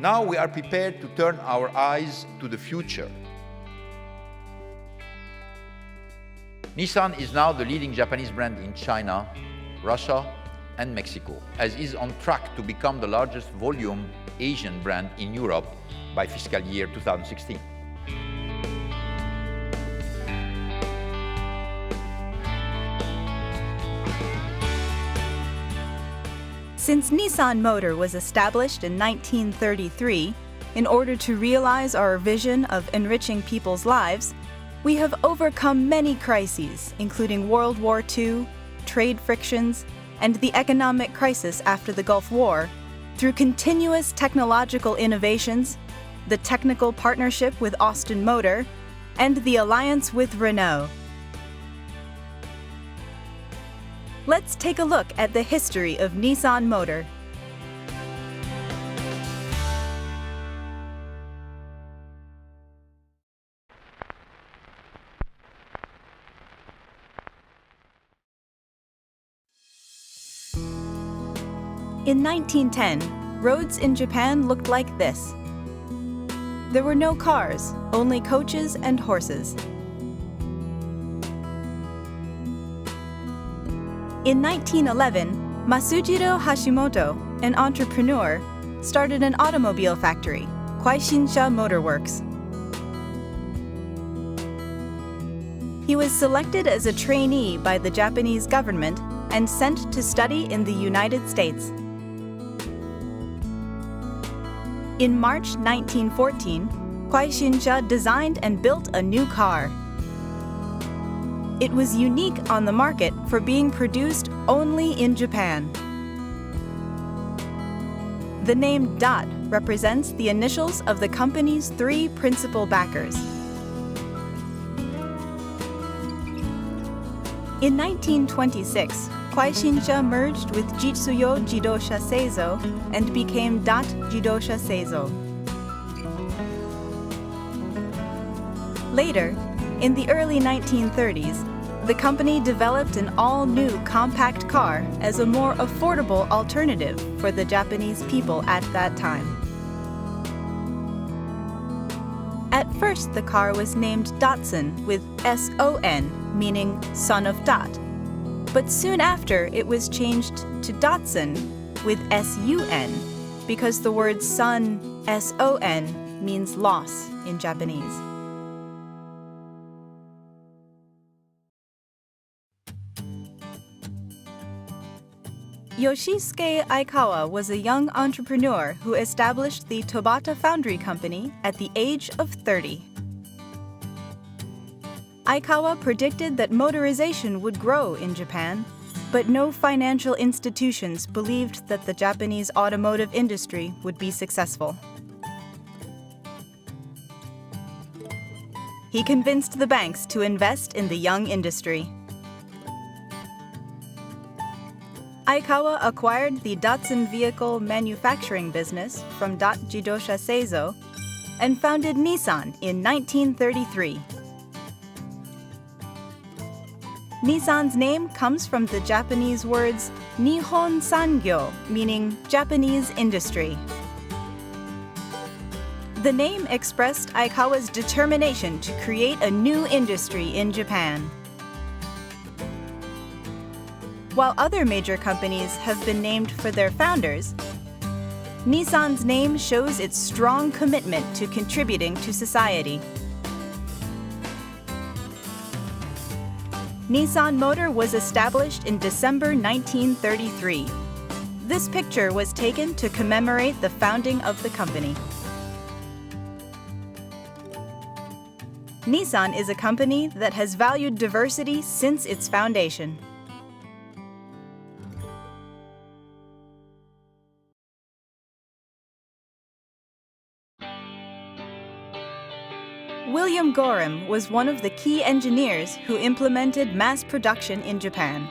Now we are prepared to turn our eyes to the future. Nissan is now the leading Japanese brand in China, Russia, and Mexico, as is on track to become the largest volume Asian brand in Europe by fiscal year 2016. Since Nissan Motor was established in 1933, in order to realize our vision of enriching people's lives, we have overcome many crises, including World War II, trade frictions, and the economic crisis after the Gulf War, through continuous technological innovations, the technical partnership with Austin Motor, and the alliance with Renault. Let's take a look at the history of Nissan Motor. In 1910, roads in Japan looked like this. There were no cars, only coaches and horses. In 1911, Masujiro Hashimoto, an entrepreneur, started an automobile factory, Kwaishinsha Motor Works. He was selected as a trainee by the Japanese government and sent to study in the United States. In March 1914, Kwaishinsha designed and built a new car. It was unique on the market for being produced only in Japan. The name DOT represents the initials of the company's three principal backers. In 1926, Kwaishinsha merged with Jitsuyo Jidosha Seizo and became DOT Jidosha Seizo. Later, in the early 1930s, the company developed an all-new compact car as a more affordable alternative for the Japanese people at that time. At first, the car was named Datsun with S-O-N, meaning son of Dot. But soon after, it was changed to Datsun with S-U-N because the word son, S-O-N, means loss in Japanese. Yoshisuke Aikawa was a young entrepreneur who established the Tobata Foundry Company at the age of 30. Aikawa predicted that motorization would grow in Japan, but no financial institutions believed that the Japanese automotive industry would be successful. He convinced the banks to invest in the young industry. Aikawa acquired the Datsun vehicle manufacturing business from DOT Jidosha Seizo and founded Nissan in 1933. Nissan's name comes from the Japanese words Nihon Sangyo, meaning Japanese industry. The name expressed Aikawa's determination to create a new industry in Japan. While other major companies have been named for their founders, Nissan's name shows its strong commitment to contributing to society. Nissan Motor was established in December 1933. This picture was taken to commemorate the founding of the company. Nissan is a company that has valued diversity since its foundation. William Gorham was one of the key engineers who implemented mass production in Japan.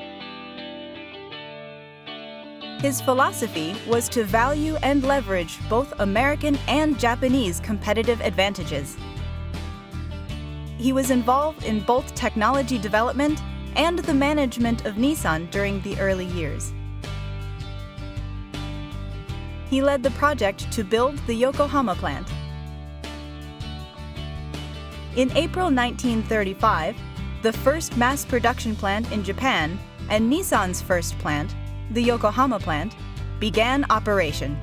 His philosophy was to value and leverage both American and Japanese competitive advantages. He was involved in both technology development and the management of Nissan during the early years. he led the project to build the Yokohama plant. In April 1935, the first mass production plant in Japan and Nissan's first plant, the Yokohama plant, began operation.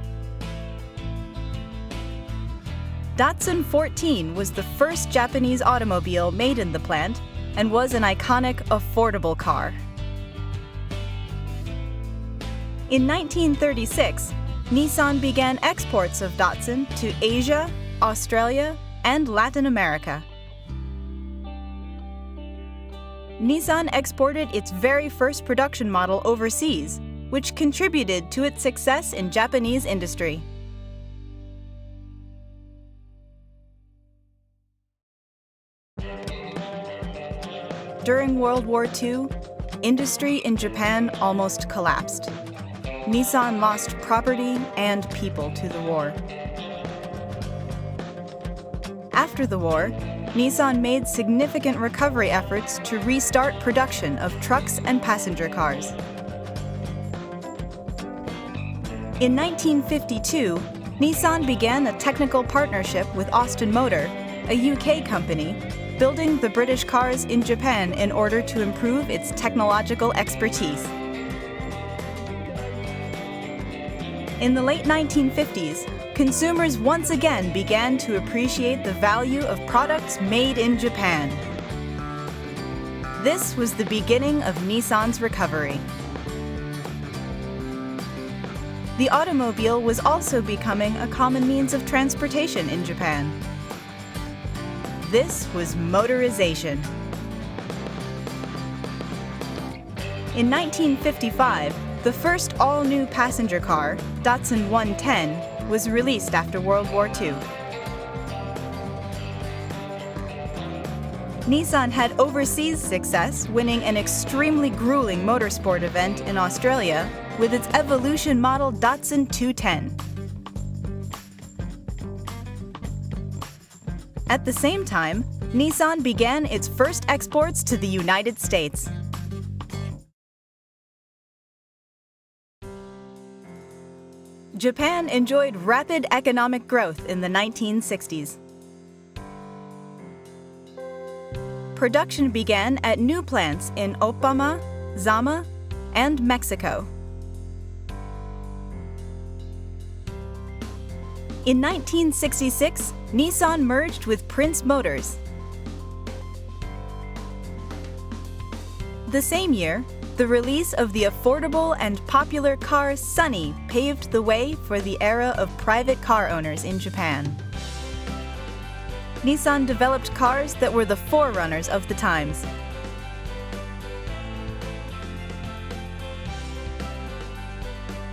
Datsun 14 was the first Japanese automobile made in the plant and was an iconic, affordable car. In 1936, Nissan began exports of Datsun to Asia, Australia, and Latin America. Nissan exported its very first production model overseas, which contributed to its success in Japanese industry. During World War II, industry in Japan almost collapsed. Nissan lost property and people to the war. After the war, Nissan made significant recovery efforts to restart production of trucks and passenger cars. In 1952, Nissan began a technical partnership with Austin Motor, a UK company, building the British cars in Japan in order to improve its technological expertise. In the late 1950s, consumers once again began to appreciate the value of products made in Japan. This was the beginning of Nissan's recovery. The automobile was also becoming a common means of transportation in Japan. This was motorization. In 1955, the first all-new passenger car, Datsun 110, was released after World War II. Nissan had overseas success, winning an extremely grueling motorsport event in Australia with its evolution model Datsun 210. At the same time, Nissan began its first exports to the United States. Japan enjoyed rapid economic growth in the 1960s. Production began at new plants in Oppama, Zama, and Mexico. In 1966, Nissan merged with Prince Motors. The same year, the release of the affordable and popular car Sunny paved the way for the era of private car owners in Japan. Nissan developed cars that were the forerunners of the times.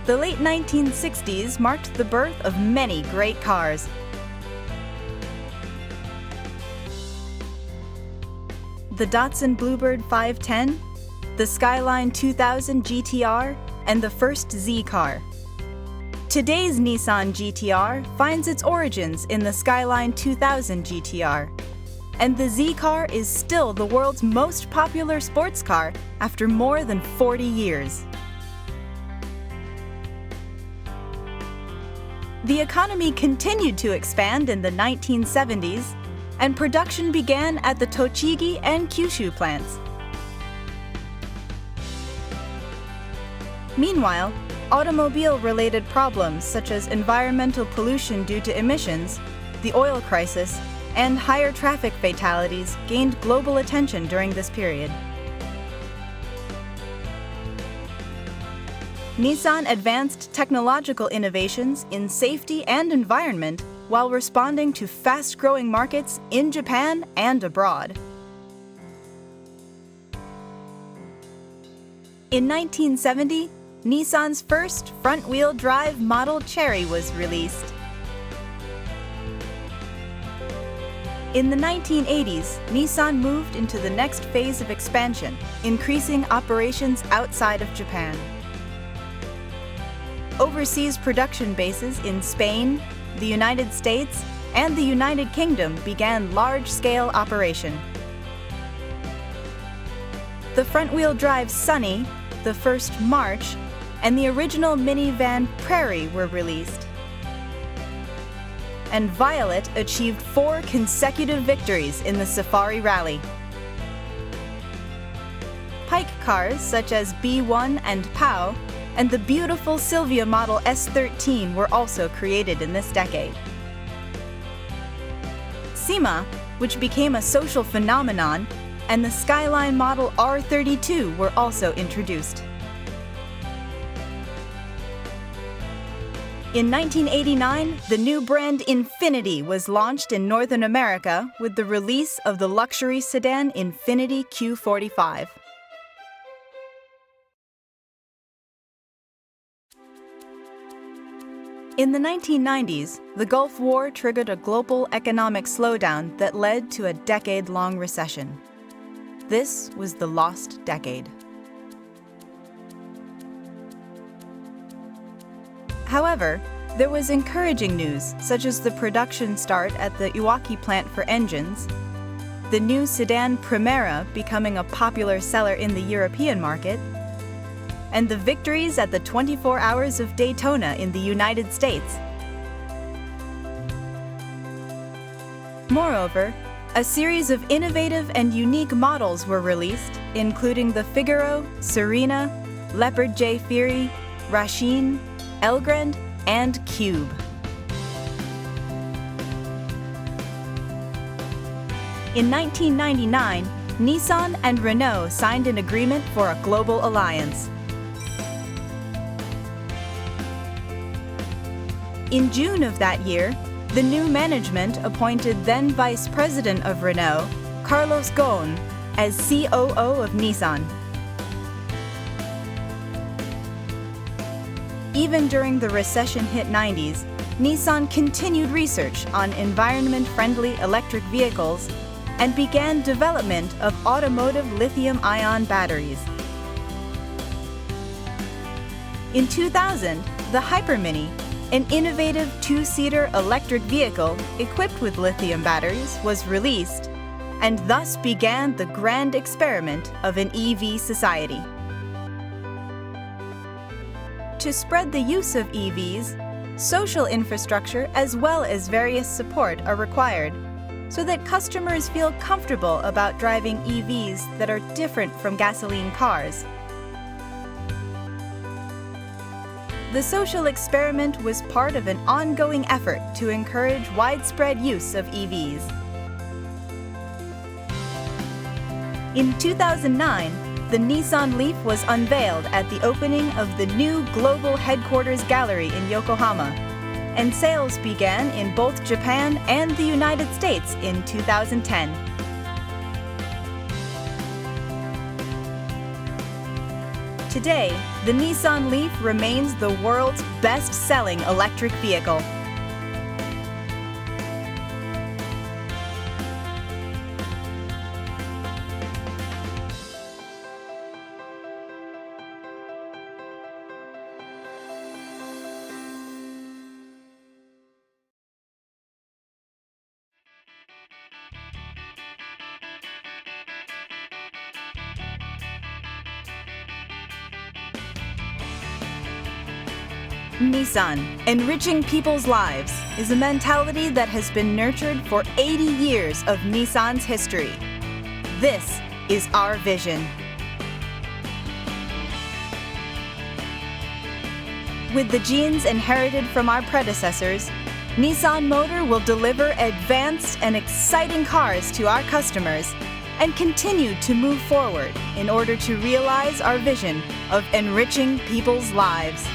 The late 1960s marked the birth of many great cars. The Datsun Bluebird 510, the Skyline 2000 GTR, and the first Z car. Today's Nissan GTR finds its origins in the Skyline 2000 GTR, and the Z car is still the world's most popular sports car after more than 40 years. The economy continued to expand in the 1970s, and production began at the Tochigi and Kyushu plants. Meanwhile, automobile-related problems such as environmental pollution due to emissions, the oil crisis, and higher traffic fatalities gained global attention during this period. Nissan advanced technological innovations in safety and environment while responding to fast-growing markets in Japan and abroad. In 1970, Nissan's first front-wheel drive model Cherry was released. In the 1980s, Nissan moved into the next phase of expansion, increasing operations outside of Japan. Overseas production bases in Spain, the United States, and the United Kingdom began large-scale operation. The front-wheel drive Sunny, the first March, and the original minivan Prairie were released. and Violet achieved 4 consecutive victories in the Safari Rally. Pike cars such as B1 and POW and the beautiful Silvia Model S13 were also created in this decade. SEMA, which became a social phenomenon, and the Skyline Model R32 were also introduced. In 1989, the new brand Infiniti was launched in Northern America with the release of the luxury sedan Infiniti Q45. In the 1990s, the Gulf War triggered a global economic slowdown that led to a decade-long recession. This was the lost decade. However, there was encouraging news, such as the production start at the Iwaki plant for engines, the new sedan Primera becoming a popular seller in the European market, and the victories at the 24 Hours of Daytona in the United States. Moreover, a series of innovative and unique models were released, including the Figaro, Serena, Leopard J Fury, Racine, Elgrand, and Cube. In 1999, Nissan and Renault signed an agreement for a global alliance. In June of that year, the new management appointed then Vice President of Renault, Carlos Ghosn, as COO of Nissan. Even during the recession-hit 90s, Nissan continued research on environment-friendly electric vehicles and began development of automotive lithium-ion batteries. In 2000, the Hypermini, an innovative 2-seater electric vehicle equipped with lithium batteries, was released, and thus began the grand experiment of an EV society. To spread the use of EVs, social infrastructure as well as various support are required, so that customers feel comfortable about driving EVs that are different from gasoline cars. The social experiment was part of an ongoing effort to encourage widespread use of EVs. In 2009, the Nissan Leaf was unveiled at the opening of the new Global Headquarters Gallery in Yokohama, and sales began in both Japan and the United States in 2010. Today, the Nissan Leaf remains the world's best-selling electric vehicle. Nissan, enriching people's lives, is a mentality that has been nurtured for 80 years of Nissan's history. This is our vision. With the genes inherited from our predecessors, Nissan Motor will deliver advanced and exciting cars to our customers and continue to move forward in order to realize our vision of enriching people's lives.